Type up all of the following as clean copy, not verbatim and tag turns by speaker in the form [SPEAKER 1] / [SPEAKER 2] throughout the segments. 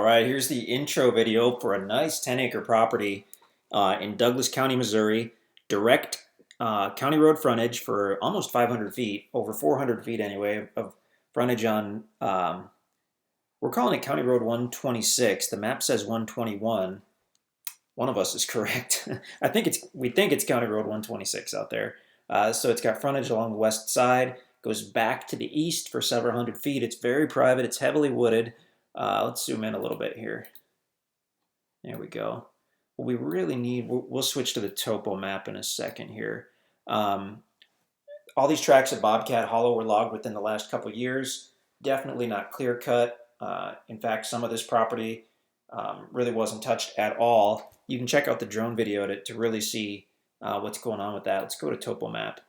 [SPEAKER 1] All right, here's the intro video for a nice 10-acre property in Douglas County, Missouri. Direct county road frontage for almost 500 feet, over 400 feet anyway, of frontage on, we're calling it County Road 126. The map says 121. One of us is correct. We think it's County Road 126 out there. So it's got frontage along the west side, goes back to the east for several hundred feet. It's very private. It's heavily wooded. Let's zoom in a little bit here. There we go. What we really need, we'll switch to the topo map in a second here. All these tracks at Bobcat Hollow were logged within the last couple years. Definitely not clear cut. In fact, some of this property really wasn't touched at all. You can check out the drone video to really see what's going on with that. Let's go to topo map.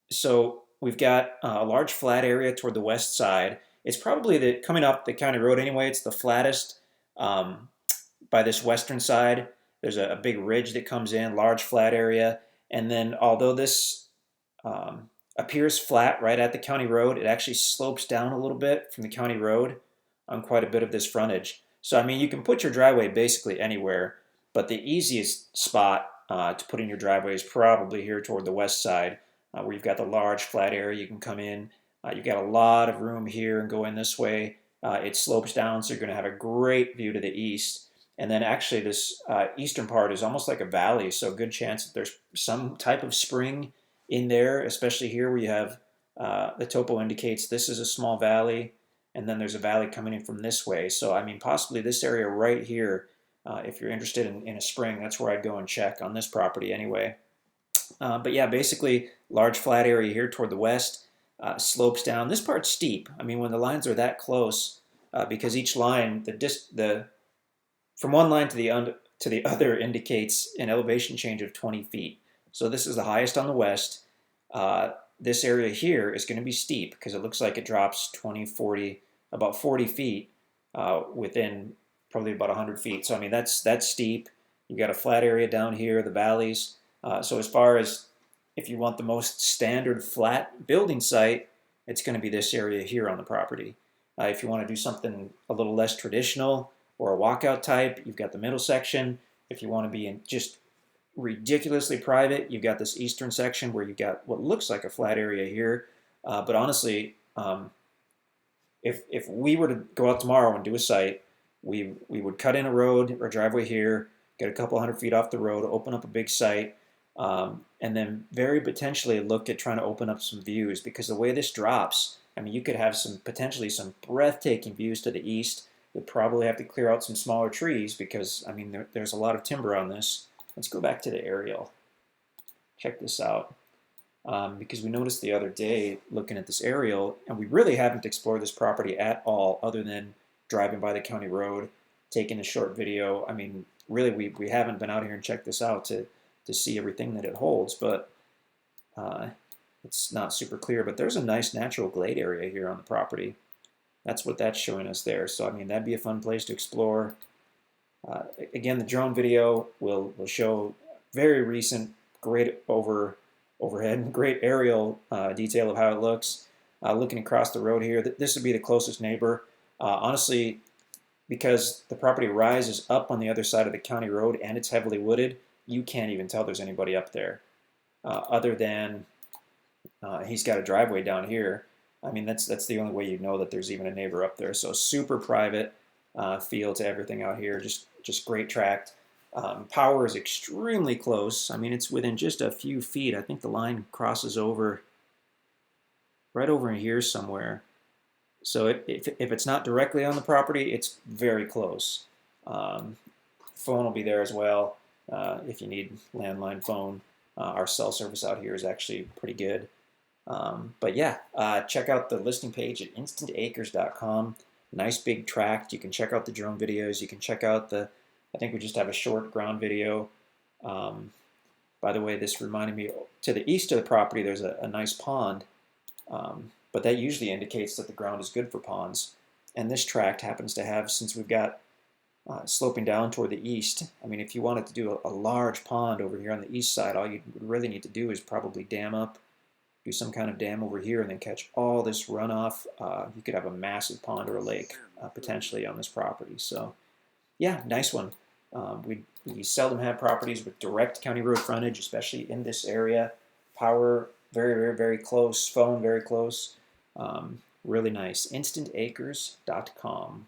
[SPEAKER 1] So we've got a large flat area toward the west side. It's probably coming up the county road anyway. It's the flattest by this western side. There's a big ridge that comes in, large flat area. And then although this appears flat right at the county road, it actually slopes down a little bit from the county road on quite a bit of this frontage. So, I mean, you can put your driveway basically anywhere, but the easiest spot to put in your driveway is probably here toward the west side, where you've got the large flat area. You can come in. You've got a lot of room here and go in this way. It slopes down, so you're going to have a great view to the east. And then actually this eastern part is almost like a valley, so good chance that there's some type of spring in there, especially here where you have the topo indicates this is a small valley, and then there's a valley coming in from this way. So, I mean, possibly this area right here, if you're interested in a spring, that's where I'd go and check on this property anyway. But yeah, basically large flat area here toward the west, slopes down. This part's steep. I mean, when the lines are that close, because each line, from one line to the other indicates an elevation change of 20 feet. So this is the highest on the west. This area here is going to be steep because it looks like it drops 20, 40, about 40 feet within probably about 100 feet. So, I mean, that's steep. You've got a flat area down here, the valleys. So as far as if you want the most standard flat building site, it's going to be this area here on the property. If you want to do something a little less traditional or a walkout type, you've got the middle section. If you want to be in just ridiculously private, you've got this eastern section where you've got what looks like a flat area here. But honestly, if we were to go out tomorrow and do a site, we would cut in a road or driveway here, get a couple hundred feet off the road, open up a big site, and then very potentially look at trying to open up some views, because the way this drops, I mean, you could have potentially some breathtaking views to the east. You'd probably have to clear out some smaller trees because, I mean, there's a lot of timber on this. Let's go back to the aerial. Check this out. Because we noticed the other day looking at this aerial, and we really haven't explored this property at all other than driving by the county road, taking a short video. I mean, really, we haven't been out here and checked this out to see everything that it holds, but it's not super clear. But there's a nice natural glade area here on the property. That's what that's showing us there. So, I mean, that'd be a fun place to explore. Again, the drone video will show very recent, great overhead, great aerial detail of how it looks. Looking across the road here, this would be the closest neighbor. Honestly, because the property rises up on the other side of the county road and it's heavily wooded, you can't even tell there's anybody up there, other than he's got a driveway down here. I mean, that's the only way you'd know that there's even a neighbor up there. So super private feel to everything out here. Just great tract. Power is extremely close. I mean, it's within just a few feet. I think the line crosses over right over in here somewhere. So if it's not directly on the property, it's very close. Phone will be there as well if you need landline phone. Our cell service out here is actually pretty good. But yeah, check out the listing page at InstantAcres.com. Nice big tract. You can check out the drone videos. You can check out I think we just have a short ground video. By the way, this reminded me, to the east of the property, there's a nice pond. But that usually indicates that the ground is good for ponds. And this tract happens to have, since we've got sloping down toward the east, I mean, if you wanted to do a large pond over here on the east side, all you really need to do is probably dam up, do some kind of dam over here, and then catch all this runoff. You could have a massive pond or a lake potentially on this property. So Yeah, nice one. We seldom have properties with direct county road frontage, especially in this area. Power very close. Phone very close. Really nice. InstantAcres.com.